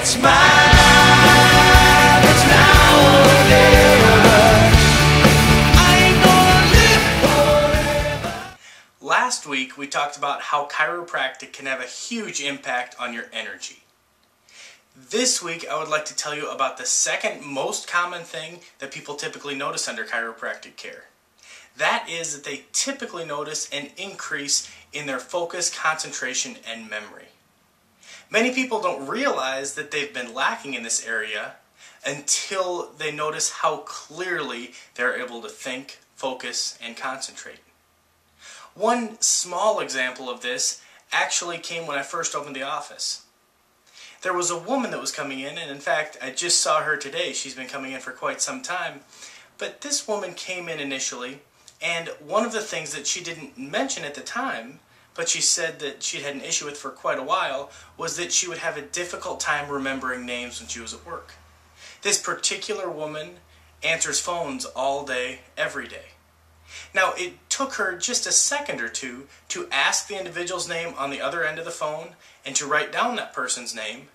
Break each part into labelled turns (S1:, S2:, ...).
S1: It's mine, it's now or never. I ain't gonna live forever.
S2: Last week we talked about how chiropractic can have a huge impact on your energy. This week I would like to tell you about the second most common thing that people typically notice under chiropractic care. That is that they typically notice an increase in their focus, concentration, and memory. Many people don't realize that they've been lacking in this area until they notice how clearly they're able to think, focus, and concentrate. One small example of this actually came when I first opened the office. There was a woman that was coming in, and in fact I just saw her today. She's been coming in for quite some time. But this woman came in initially, and one of the things that she didn't mention at the time, but she said that she'd had an issue with for quite a while, was that she would have a difficult time remembering names when she was at work. This particular woman answers phones all day, every day. Now, it took her just a second or two to ask the individual's name on the other end of the phone and to write down that person's name.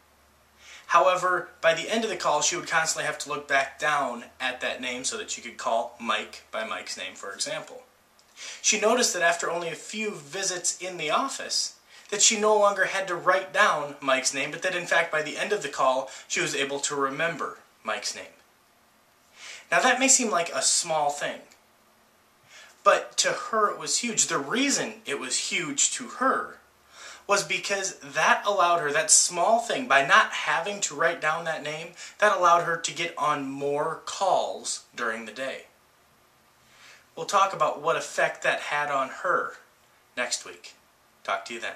S2: However, by the end of the call, she would constantly have to look back down at that name so that she could call Mike by Mike's name, for example. She noticed that after only a few visits in the office, that she no longer had to write down Mike's name, but that in fact by the end of the call, she was able to remember Mike's name. Now that may seem like a small thing, but to her it was huge. The reason it was huge to her was because that allowed her, that small thing, by not having to write down that name, that allowed her to get on more calls during the day. We'll talk about what effect that had on her next week. Talk to you then.